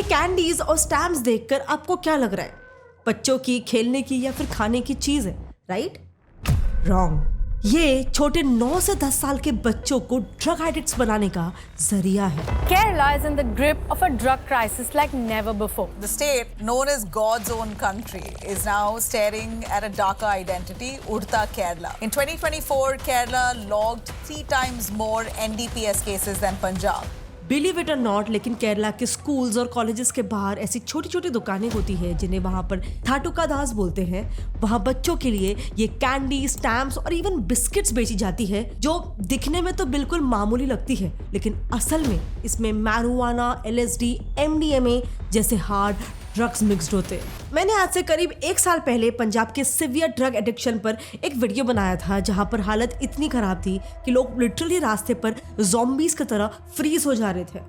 ये कैंडीज और स्टैम्प्स देखकर आपको क्या लग रहा है? बच्चों की खेलने की या फिर खाने की चीज है, राइट? रॉन्ग। ये छोटे 9 से 10 साल के बच्चों को ड्रग एडिक्ट्स बनाने का जरिया है। Kerala is in the grip of a drug crisis like never before. The state, known as God's own country, is now staring at a darker identity, Udta Kerala. In 2024, Kerala logged 3 times more NDPS cases than Punjab. Believe it और not, लेकिन केरला के schools और colleges के बाहर ऐसी छोटी छोटी दुकानें होती है जिन्हें वहाँ पर थाटुका दास बोलते हैं। वहाँ बच्चों के लिए ये कैंडी, स्टैम्प्स और इवन बिस्किट्स बेची जाती है जो दिखने में तो बिल्कुल मामूली लगती है, लेकिन असल में इसमें मैरिजुआना, LSD, MDMA जैसे हार्ड ड्रग्स मिक्स्ड होते हैं। मैंने आज से करीब 1 साल पहले पंजाब के सिवियर ड्रग एडिक्शन पर एक वीडियो बनाया था जहां पर हालत इतनी खराब थी कि लोग लिटरली रास्ते पर ज़ॉम्बीज की तरह फ्रीज हो जा रहे थे।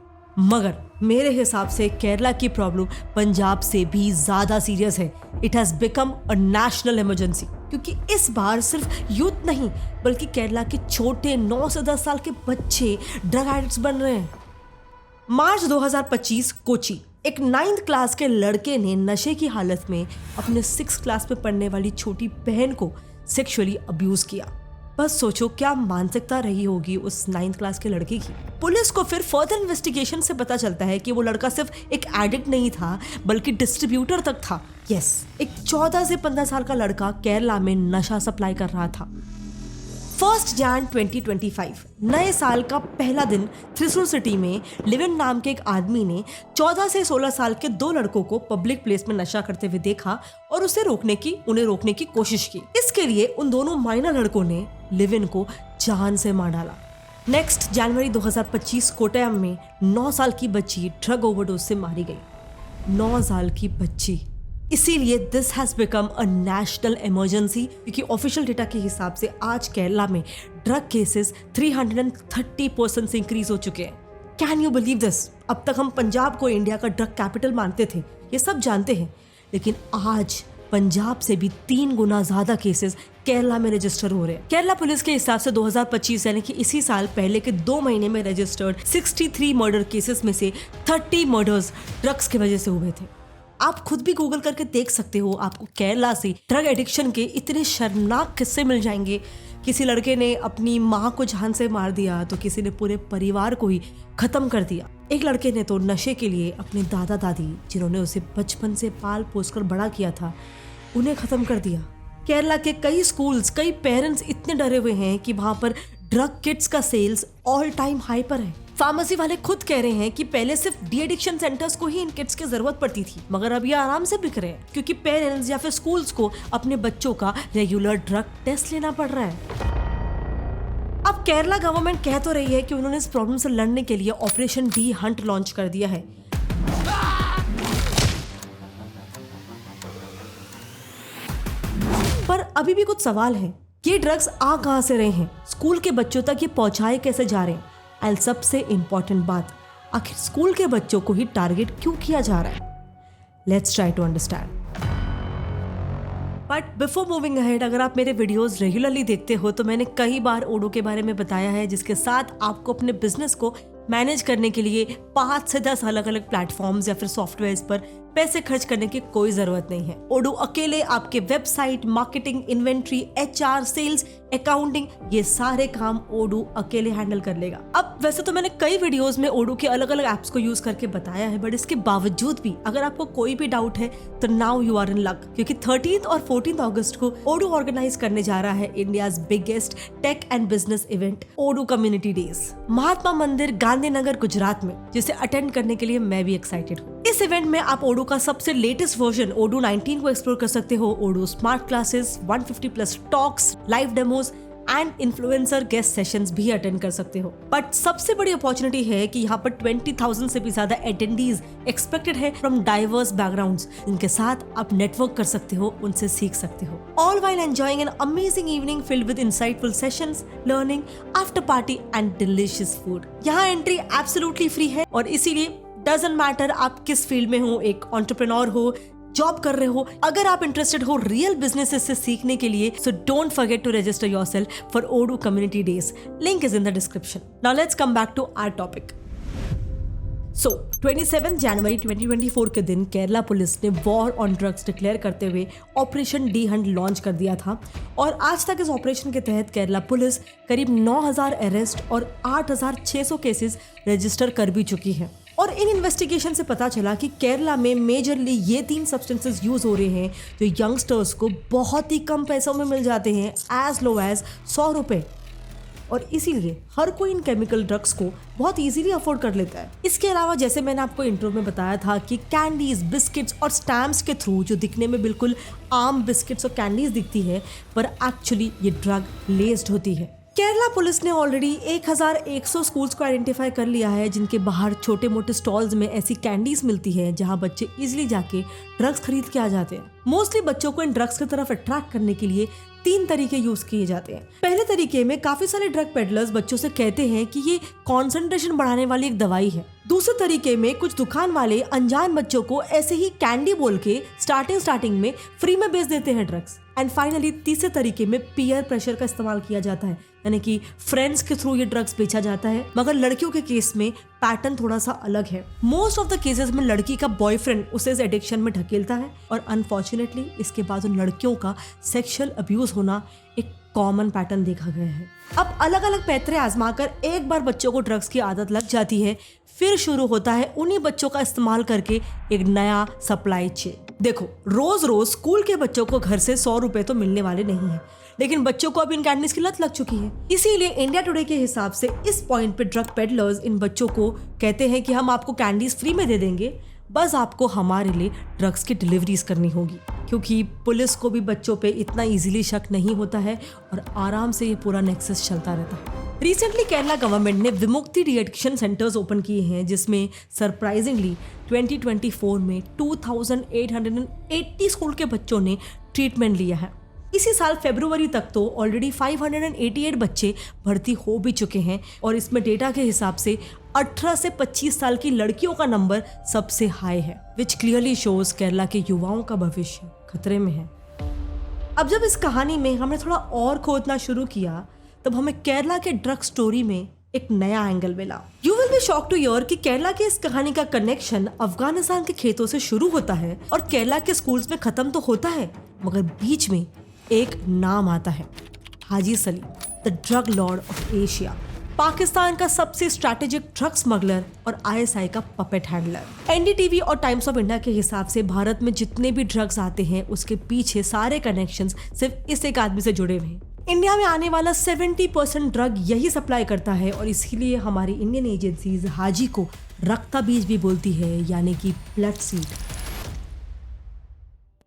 मगर मेरे हिसाब से केरला की प्रॉब्लम पंजाब से भी ज़्यादा सीरियस है। It has become a national emergency, क्योंकि इस बार सिर्फ यूथ नहीं बल्कि केरला के छोटे 9 से 10 साल के बच्चे ड्रग एडिक्ट्स बन रहे हैं। मार्च 2025 कोची, एक 9th क्लास के लड़के ने नशे की हालत में अपने 6th क्लास में पढ़ने वाली छोटी बहन को सेक्सुअली अब्यूज किया। बस सोचो क्या मानसिकता रही होगी उस 9th क्लास के लड़के की। पुलिस को फिर फर्दर इन्वेस्टिगेशन से पता चलता है कि वो लड़का सिर्फ एक एडिक्ट नहीं था बल्कि डिस्ट्रीब्यूटर तक था। यस, एक 14 से 15 साल का लड़का केरला में नशा सप्लाई कर रहा था। 1 जनवरी 2025 नए साल का पहला दिन थ्रिसुर सिटी में लिविन नाम के एक आदमी ने 14 से 16 साल के 2 लड़कों को पब्लिक प्लेस में नशा करते हुए देखा और उन्हें रोकने की कोशिश की। इसके लिए उन दोनों माइनर लड़कों ने लिविन को जान से मार डाला। नेक्स्ट जनवरी 2025 कोट्टयम में 9 साल की बच्ची ड्रग ओवरडोज से मारी गई। 9 साल की बच्ची। इसीलिए this has become a national emergency, क्योंकि ऑफिशियल डेटा के हिसाब से आज केरला में ड्रग केसेस 330% से इंक्रीज हो चुके हैं। Can you believe this? अब तक हम पंजाब को इंडिया का ड्रग कैपिटल मानते थे, ये सब जानते हैं, लेकिन आज पंजाब से भी 3 गुना ज्यादा केसेस केरला में रजिस्टर हो रहे हैं। केरला पुलिस के हिसाब से 2025 यानी कि इसी साल पहले के 2 महीने में रजिस्टर्ड 63 मर्डर केसेस में से 30 मर्डर्स ड्रग्स की वजह से हुए थे। आप खुद भी गूगल करके देख सकते हो, आपको केरला से ड्रग एडिक्शन के इतने शर्मनाक किस्से मिल जाएंगे। किसी लड़के ने अपनी माँ को जान से मार दिया तो किसी ने पूरे परिवार को ही खत्म कर दिया। एक लड़के ने तो नशे के लिए अपने दादा दादी, जिन्होंने उसे बचपन से पाल पोस कर बड़ा किया था, उन्हें खत्म कर दिया। केरला के कई स्कूल्स, कई पेरेंट्स इतने डरे हुए हैं कि वहां पर ड्रग किट्स का सेल्स ऑल टाइम हाई पर है। फार्मेसी वाले खुद कह रहे हैं कि पहले सिर्फ डी एडिक्शन सेंटर्स को ही इन किट्स की जरूरत पड़ती थी, मगर अब ये आराम से बिक रहे हैं क्योंकि पेरेंट्स या फिर स्कूल्स को अपने बच्चों का रेगुलर ड्रग टेस्ट लेना पड़ रहा है। अब केरला गवर्नमेंट कह तो रही है कि उन्होंने इस प्रॉब्लम से लड़ने के लिए ऑपरेशन डी हंट लॉन्च कर दिया है। पर अभी भी कुछ सवाल है। ये ड्रग्स आ कहां से रहे हैं? स्कूल के बच्चों तक ये पहुंचाए कैसे जा रहे हैं? एंड सबसे इंपॉर्टेंट बात, आखिर स्कूल के बच्चों को ही टारगेट क्यों किया जा रहा है? Let's try to understand. But before moving ahead, अगर आप मेरे वीडियोस रेगुलरली देखते हो तो मैंने कई बार ओडो के बारे में बताया है, जिसके साथ आपको अपने बिजनेस को मैनेज करने के लिए 5 से 10 अलग अलग प्लेटफॉर्म्स या फिर सॉफ्टवेयर्स पर पैसे खर्च करने की कोई जरूरत नहीं है। ओडो अकेले आपके website, marketing, inventory, HR, sales, accounting, ये सारे काम ओडो अकेले हैंडल कर लेगा। अब वैसे तो मैंने कई वीडियोस में ओडो के अलग अलग एप्स को यूज करके बताया है, बट इसके बावजूद भी अगर आपको कोई भी डाउट है तो now you are in luck, क्योंकि 13 और 14 अगस्त को ओडो ऑर्गेनाइज करने जा रहा है India's biggest tech and business event, Odoo community days, Mahatma Mandir, Gandhinagar, Gujarat में, जिसे अटेंड करने के लिए मैं भी एक्साइटेड हूँ। इस इवेंट में आप ओडो का सबसे लेटेस्ट वर्जन ओडो 19 को एक्सप्लोर कर सकते हो। Odoo smart classes, 150+ talks, live demos and influencer guest sessions भी अटेंड कर सकते हो। बट सबसे बड़ी अपॉर्चुनिटी है कि यहाँ पर 20,000 से भी ज्यादा अटेंडीज एक्सपेक्टेड है फ्रॉम डाइवर्स बैकग्राउंड्स, जिनके साथ आप नेटवर्क कर सकते हो, उनसे सीख सकते हो, all while enjoying an amazing evening filled with insightful sessions, learning, after party and delicious food. यहाँ एंट्री एब्सोल्युटली फ्री है और इसीलिए डजंट मैटर आप किस फील्ड में हो, एक एंटरप्रेन्योर हो, जॉब कर रहे हो, अगर आप इंटरेस्टेड हो रियल बिजनेसेस से सीखने के लिए, so don't forget to register yourself for Odoo community days. Link is in the description. Now let's come back to our topic. So 27 जनवरी 2024 के दिन केरला पुलिस ने वॉर ऑन ड्रग्स डिक्लेयर करते हुए ऑपरेशन डी हंट लॉन्च कर दिया था और आज तक इस ऑपरेशन के तहत केरला पुलिस करीब 9,000 अरेस्ट और 8,600 केसेस रजिस्टर कर भी चुकी है। और इन इन्वेस्टिगेशन से पता चला कि केरला में मेजरली ये 3 सब्सटेंसेस यूज हो रहे हैं जो यंगस्टर्स को बहुत ही कम पैसों में मिल जाते हैं, एज लो एज 100 रुपये। और इसीलिए हर कोई इन केमिकल ड्रग्स को बहुत इजीली अफोर्ड कर लेता है। इसके अलावा जैसे मैंने आपको इंट्रो में बताया था कि कैंडीज, बिस्किट्स और स्टैम्प्स के थ्रू जो दिखने में बिल्कुल आम बिस्किट्स और कैंडीज दिखती है पर एक्चुअली ये ड्रग लेस्ड होती है। केरला पुलिस ने ऑलरेडी 1,100 स्कूल्स को आइडेंटिफाई कर लिया है जिनके बाहर छोटे मोटे स्टॉल्स में ऐसी कैंडीज मिलती है जहां बच्चे इजीली जाके ड्रग्स खरीद के आ जाते हैं। मोस्टली बच्चों को इन ड्रग्स की तरफ अट्रैक्ट करने के लिए 3 तरीके यूज किए जाते हैं। पहले तरीके में काफी सारे ड्रग पेडलर्स बच्चों से कहते हैं कि ये कॉन्सेंट्रेशन बढ़ाने वाली एक दवाई है। दूसरे तरीके में कुछ दुकान वाले अनजान बच्चों को ऐसे ही कैंडी बोल के स्टार्टिंग में फ्री में बेच देते हैं ड्रग्स। एंड फाइनली तीसरे तरीके में पीयर प्रेशर का इस्तेमाल किया जाता है, यानी कि फ्रेंड्स के थ्रू ये ड्रग्स बेचा जाता है। मगर लड़कियों के केस में पैटर्न थोड़ा सा अलग है। मोस्ट ऑफ द केसेस में लड़की का बॉयफ्रेंड उसे इस एडिक्शन में ढकेलता है और अनफॉर्चुनेटली इसके बाद उन लड़कियों का सेक्सुअल अब्यूज होना एक कॉमन पैटर्न देखा गया है। अब अलग अलग पैतरे आजमाकर एक बार बच्चों को ड्रग्स की आदत लग जाती है, फिर शुरू होता है उन्हीं बच्चों का इस्तेमाल करके एक नया सप्लाई चेन। देखो, रोज रोज स्कूल के बच्चों को घर से 100 रुपए तो मिलने वाले नहीं है, लेकिन बच्चों को अब इन कैंडीज की लत लग चुकी है। इसीलिए इंडिया टुडे के हिसाब से इस पॉइंट पे ड्रग पेडलर्स इन बच्चों को कहते हैं कि हम आपको कैंडीज फ्री में दे देंगे, बस आपको हमारे लिए ड्रग्स की डिलीवरीज करनी होगी। क्योंकि पुलिस को भी बच्चों पे इतना इजीली शक नहीं होता है और आराम से ये पूरा नेक्सस चलता रहता है। रिसेंटली केरला गवर्नमेंट ने विमुक्ति डी एडिक्शन सेंटर्स ओपन किए हैं जिसमें सरप्राइजिंगली 2024 में 2,880 स्कूल के बच्चों ने ट्रीटमेंट लिया है। इसी साल फरवरी तक तो ऑलरेडी 588 बच्चे भर्ती हो भी चुके हैं और इसमें डेटा के हिसाब से 18 से 25 साल की लड़कियों का नंबर सबसे हाई है, विच क्लियरली शोज केरला के युवाओं का भविष्य खतरे में है। अब जब इस कहानी में हमने थोड़ा और खोदना शुरू किया तब हमें केरला के ड्रग स्टोरी में एक नया एंगल मिला। You will be shock to hear कि केरला के इस कहानी का कनेक्शन अफगानिस्तान के खेतों से शुरू होता है और केरला के स्कूल्स में खत्म तो होता है, मगर बीच में एक नाम आता है, Haji Salim, the drug lord of Asia, Pakistan का सबसे स्ट्रैटेजिक ड्रग स्मगलर और ISI का पपेट हैंडलर। NDTV और टाइम्स ऑफ इंडिया के हिसाब से भारत में जितने भी ड्रग्स आते हैं उसके पीछे सारे कनेक्शंस सिर्फ इस एक आदमी से जुड़े हुए हैं। इंडिया में आने वाला 70% ड्रग यही सप्लाई करता है और इसीलिए हमारी इंडियन एजेंसीज हाजी को रक्ता बीज भी बोलती है, यानी कि ब्लड सीड।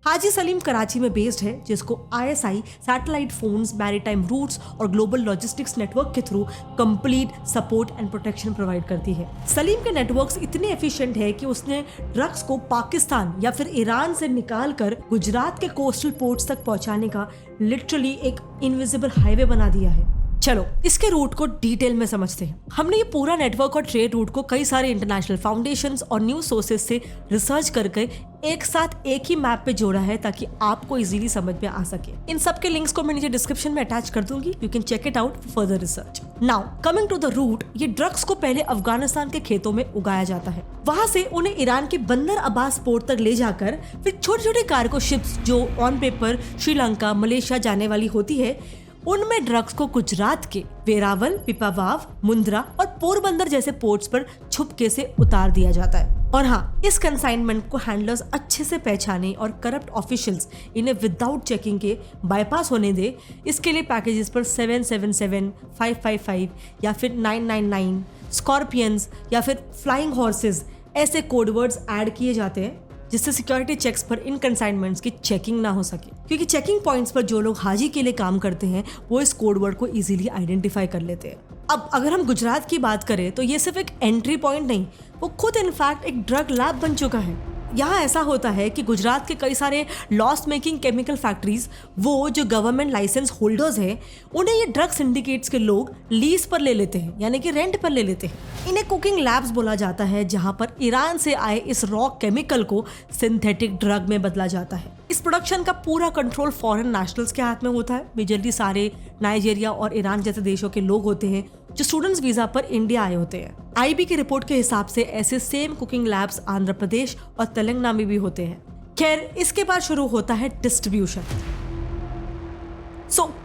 हाजी सलीम कराची में बेस्ड है, जिसको ISI satellite phones, maritime routes और ग्लोबल लॉजिस्टिक्स नेटवर्क के through complete support and protection provide करती है। सलीम के नेटवर्क्स इतने एफिशिएंट है कि उसने ड्रग्स को पाकिस्तान या फिर ईरान से निकालकर गुजरात के कोस्टल पोर्ट्स तक पहुंचाने का लिटरली एक इनविजिबल हाईवे बना दिया है। चलो इसके रूट को डिटेल में समझते हैं। हमने ये पूरा नेटवर्क और ट्रेड रूट को कई सारे इंटरनेशनल फाउंडेशंस और न्यूज सोर्सेज से रिसर्च करके एक साथ एक ही मैप पे जोड़ा है ताकि आपको इजीली समझ में आ सके। इन सब के लिंक्स को मैं नीचे डिस्क्रिप्शन में अटैच कर दूंगी, you can check it out for further research. Now coming to the route, ये ड्रग्स को पहले अफगानिस्तान के खेतों में उगाया जाता है, वहां से उन्हें ईरान के बंदर अब्बास पोर्ट तक ले जाकर फिर छोटे छोटे कार्गो शिप्स जो ऑन पेपर श्रीलंका, मलेशिया जाने वाली होती है, उनमें ड्रग्स को गुजरात के वेरावल, पिपावाव, मुंद्रा और पोरबंदर जैसे पोर्ट्स पर छुपके से उतार दिया जाता है। और हाँ, इस कंसाइनमेंट को हैंडलर्स अच्छे से पहचाने और करप्ट ऑफिशियल्स इन्हें विदाउट चेकिंग के बाईपास होने दे, इसके लिए पैकेजेस पर 777, 555 या फिर 999, स्कॉर्पियंस या फिर फ्लाइंग हॉर्सेस ऐसे कोडवर्ड्स ऐड किए जाते हैं जिससे सिक्योरिटी चेक्स पर इन कंसाइनमेंट्स की चेकिंग ना हो सके। क्योंकि चेकिंग पॉइंट्स पर जो लोग हाजी के लिए काम करते हैं वो इस कोडवर्ड को इजीली आइडेंटिफाई कर लेते हैं। अब अगर हम गुजरात की बात करें तो ये सिर्फ एक एंट्री पॉइंट नहीं, वो खुद इनफैक्ट एक ड्रग लैब बन चुका है। यहाँ ऐसा होता है कि गुजरात के कई सारे लॉस मेकिंग केमिकल फैक्ट्रीज, वो जो गवर्नमेंट लाइसेंस होल्डर्स हैं, उन्हें ये ड्रग सिंडिकेट्स के लोग लीज पर ले लेते हैं, यानी कि रेंट पर ले लेते हैं। इन्हें कुकिंग लैब्स बोला जाता है, जहाँ पर ईरान से आए इस रॉ केमिकल को सिंथेटिक ड्रग में बदला जाता है। इस प्रोडक्शन का पूरा कंट्रोल फॉरेन नेशनल्स के हाथ में होता है। मेजरली सारे नाइजीरिया और ईरान जैसे देशों के लोग होते हैं, जो स्टूडेंट्स वीजा पर इंडिया आए होते हैं। आईबी की रिपोर्ट के हिसाब से ऐसे same cooking labs Andhra Pradesh और तेलंगाना में भी होते हैं। खैर, इसके बाद शुरू होता है डिस्ट्रीब्यूशन।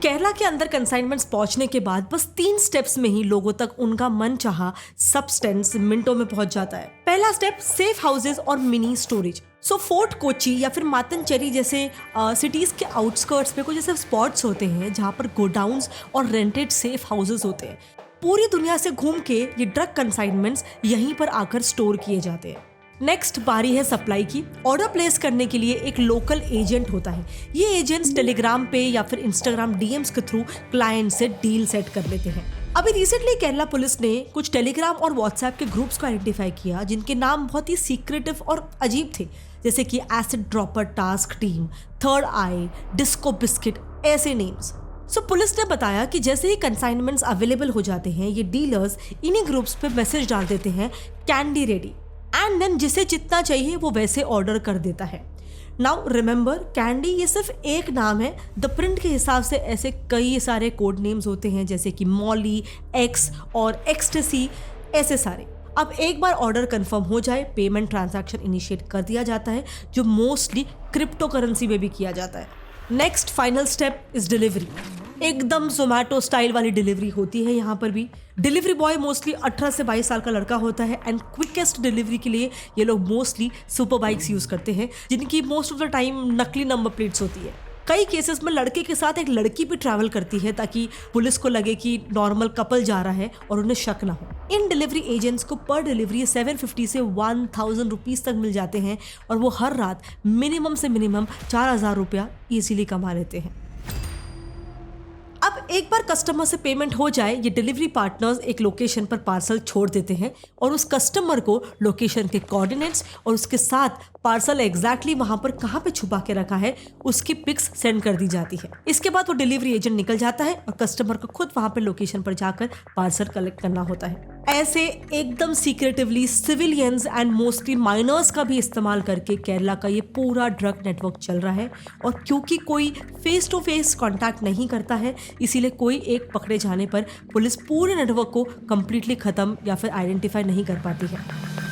केरला के अंदर कंसाइनमेंट्स पहुंचने के बाद बस 3 स्टेप्स में ही लोगों तक उनका मनचाहा सब्सटेंस मिनटों में पहुंच जाता है। पहला स्टेप, सेफ हाउसेज और मिनी स्टोरेज। फोर्ट कोची या फिर मातनचेरी जैसे सिटीज के आउटस्कर्ट्स पे कुछ ऐसे स्पॉट्स होते हैं जहां पर गोडाउन्स और रेंटेड सेफ हाउसेज होते हैं। पूरी दुनिया से घूम के ये ड्रग कंसाइनमेंट्स यहीं पर आकर स्टोर किए जाते हैं। नेक्स्ट बारी है सप्लाई की। ऑर्डर प्लेस करने के लिए एक लोकल एजेंट होता है। ये एजेंट्स टेलीग्राम पे या फिर इंस्टाग्राम डीएम्स के थ्रू क्लाइंट से डील सेट कर लेते हैं। अभी रिसेंटली केरला पुलिस ने कुछ टेलीग्राम और व्हाट्सएप के ग्रुप्स को आइडेंटिफाई किया जिनके नाम बहुत ही सीक्रेटिव और अजीब थे, जैसे कि acid dropper task team, third eye, disco biscuit, ऐसे नेम्स। पुलिस ने बताया कि जैसे ही कंसाइनमेंट्स अवेलेबल हो जाते हैं, ये डीलर्स इन्हीं ग्रुप्स पे मैसेज डाल देते हैं, कैंडी रेडी, एंड देन जिसे जितना चाहिए वो वैसे ऑर्डर कर देता है। नाउ रिमेंबर, कैंडी ये सिर्फ एक नाम है। द प्रिंट के हिसाब से ऐसे कई सारे कोड नेम्स होते हैं, जैसे कि मॉली, एक्स और एक्सटेसी, ऐसे सारे। अब एक बार ऑर्डर कंफर्म हो जाए, पेमेंट ट्रांजैक्शन इनिशिएट कर दिया जाता है, जो मोस्टली क्रिप्टो करेंसी में भी किया जाता है। Next final step is delivery. एकदम जोमैटो स्टाइल वाली डिलीवरी होती है यहाँ पर भी। डिलीवरी बॉय मोस्टली 18 से 22 साल का लड़का होता है एंड क्विकेस्ट डिलीवरी के लिए ये लोग मोस्टली सुपर बाइक्स यूज करते हैं, जिनकी मोस्ट ऑफ द टाइम नकली नंबर प्लेट्स होती है। कई केसेस में लड़के के साथ एक लड़की भी ट्रैवल करती है ताकि पुलिस को लगे कि नॉर्मल कपल जा रहा है और उन्हें शक ना हो। इन डिलीवरी एजेंट्स को पर डिलीवरी 750 से 1000 रुपीज तक मिल जाते हैं और वो हर रात मिनिमम से मिनिमम 4000 रुपया इजीली कमा लेते हैं। अब एक बार कस्टमर से पेमेंट हो जाए, ये डिलीवरी पार्टनर्स एक लोकेशन पर पार्सल छोड़ देते हैं और उस कस्टमर को लोकेशन के कोऑर्डिनेट्स और उसके साथ पार्सल एग्जैक्टली वहां पर कहां पे छुपा के रखा है उसकी पिक्स सेंड कर दी जाती है। इसके बाद वो डिलीवरी एजेंट निकल जाता है और कस्टमर को खुद वहां पर लोकेशन पर जाकर पार्सल कलेक्ट करना होता है। ऐसे एकदम secretively civilians and mostly miners का भी इस्तेमाल करके केरला का ये पूरा ड्रग नेटवर्क चल रहा है। और क्योंकि कोई फेस टू फेस कॉन्टैक्ट नहीं करता है, इसीलिए कोई एक पकड़े जाने पर पुलिस पूरे नेटवर्क को कंप्लीटली खत्म या फिर आइडेंटिफाई नहीं कर पाती है।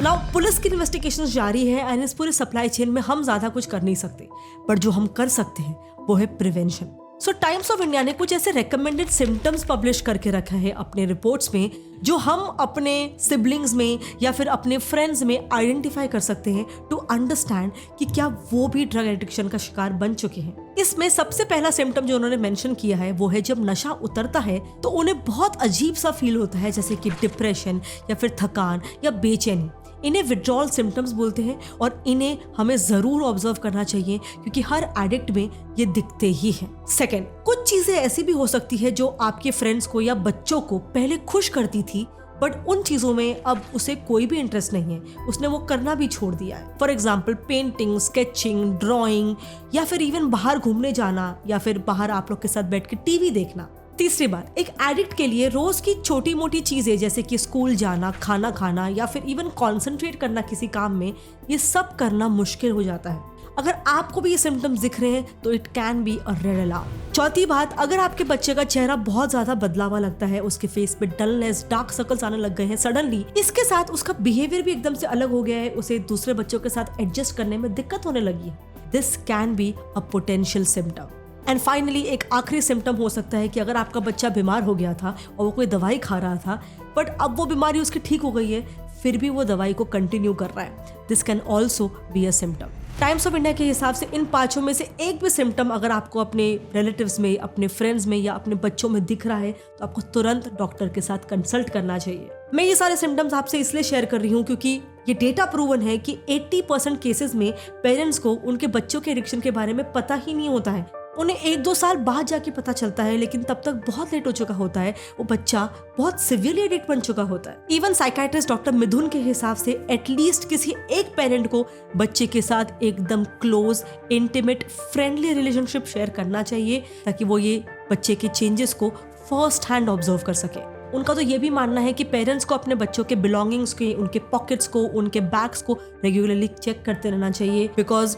नाउ पुलिस की इन्वेस्टिगेशन जारी है एंड इस पूरे सप्लाई चेन में हम ज्यादा कुछ कर नहीं सकते, पर जो हम कर सकते हैं वो है प्रिवेंशन। टाइम्स ऑफ इंडिया ने कुछ ऐसे रेकमेंडेड सिम्टम्स पब्लिश करके रखा है अपने रिपोर्ट्स में, जो हम अपने सिबलिंग्स में या फिर अपने फ्रेंड्स में आइडेंटिफाई कर सकते हैं टू अंडरस्टैंड कि क्या वो भी ड्रग एडिक्शन का शिकार बन चुके हैं। इसमें सबसे पहला सिम्टम जो उन्होंने मेंशन किया है वो है जब नशा उतरता है तो उन्हें बहुत अजीब सा फील होता है, जैसे कि डिप्रेशन या फिर थकान या बेचैनी। इन्हें विड्रॉल सिम्टम्स बोलते हैं और इन्हें हमें जरूर ऑब्जर्व करना चाहिए क्योंकि हर एडिक्ट में ये दिखते ही हैं। सेकंड, कुछ चीजें ऐसी भी हो सकती है जो आपके फ्रेंड्स को या बच्चों को पहले खुश करती थी, बट उन चीजों में अब उसे कोई भी इंटरेस्ट नहीं है, उसने वो करना भी छोड़ दिया है। For example painting, sketching, drawing या फिर इवन बाहर घूमने जाना या फिर बाहर आप लोग के साथ बैठ के टीवी देखना। तीसरी बात, एक एडिक्ट के लिए रोज की छोटी मोटी चीजें जैसे कि स्कूल जाना, खाना खाना या फिर इवन कॉन्सेंट्रेट करना किसी काम में, ये सब करना मुश्किल हो जाता है। अगर आपको भी ये सिम्टम्स दिख रहे हैं तो it can be a red alarm. चौथी बात, अगर आपके बच्चे का चेहरा बहुत ज्यादा बदला हुआ लगता है, उसके फेस पे डलनेस, डार्क सर्कल्स आने लग गए हैं सडनली, इसके साथ उसका बिहेवियर भी एकदम से अलग हो गया है, उसे दूसरे बच्चों के साथ एडजस्ट करने में दिक्कत होने लगी है, this can be a potential symptom. And finally एक आखिरी सिम्टम हो सकता है कि अगर आपका बच्चा बीमार हो गया था और वो कोई दवाई खा रहा था, बट अब वो बीमारी उसकी ठीक हो गई है, फिर भी वो दवाई को कंटिन्यू कर रहा है, this can also be a symptom. Times of India के हिसाब से इन पांचों में से एक भी सिम्टम अगर आपको अपने रिलेटिव्स में, अपने फ्रेंड्स में या अपने बच्चों में दिख रहा है तो आपको तुरंत डॉक्टर के साथ कंसल्ट करना चाहिए। मैं ये सारे सिम्टम्स आपसे इसलिए शेयर कर रही हूँ क्योंकि ये डेटा प्रूवन है कि 80% केसेस में पेरेंट्स को उनके बच्चों के एडिक्शन के बारे में पता ही नहीं होता है। उन्हें 1-2 साल बाद जाके पता चलता है, लेकिन तब तक बहुत लेट हो चुका होता है, वो बच्चा बहुत सिवियरली एडिक्ट बन चुका होता है। इवन साइकाइट्रिस्ट डॉक्टर मिथुन के हिसाब से एटलीस्ट किसी एक पेरेंट को बच्चे के साथ एकदम close, intimate, friendly relationship share करना चाहिए ताकि वो ये बच्चे के चेंजेस को फर्स्ट हैंड ऑब्जर्व कर सके। उनका तो ये भी मानना है कि पेरेंट्स को अपने बच्चों के बिलोंगिंग्स के, उनके पॉकेट्स को, उनके बैग्स को रेगुलरली चेक करते रहना चाहिए, बिकॉज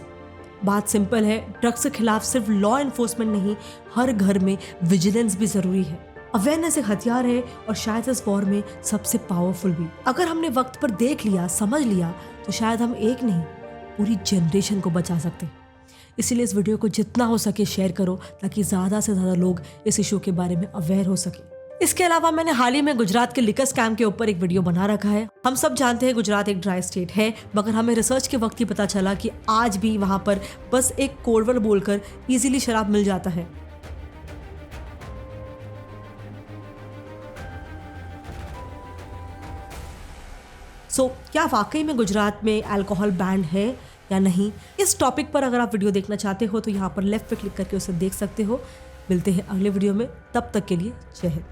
बात सिंपल है, ड्रग्स के खिलाफ सिर्फ लॉ एनफोर्समेंट नहीं, हर घर में विजिलेंस भी जरूरी है। अवेयरनेस एक हथियार है और शायद इस वॉर में सबसे पावरफुल भी। अगर हमने वक्त पर देख लिया, समझ लिया, तो शायद हम एक नहीं पूरी जनरेशन को बचा सकते। इसीलिए इस वीडियो को जितना हो सके शेयर करो ताकि ज़्यादा से ज़्यादा लोग इस इशू के बारे में अवेयर हो सके। इसके अलावा मैंने हाल ही में गुजरात के लिकर स्कैम के ऊपर एक वीडियो बना रखा है। हम सब जानते हैं गुजरात एक ड्राई स्टेट है, मगर हमें रिसर्च के वक्त ही पता चला कि आज भी वहाँ पर बस एक कोडवर्ड बोलकर इजीली शराब मिल जाता है। क्या वाकई में गुजरात में अल्कोहल बैन है या नहीं? इस टॉपिक पर अगर आप वीडियो देखना चाहते हो तो यहाँ पर लेफ्ट पे क्लिक करके उसे देख सकते हो। मिलते हैं अगले वीडियो में, तब तक के लिए जय हिंद।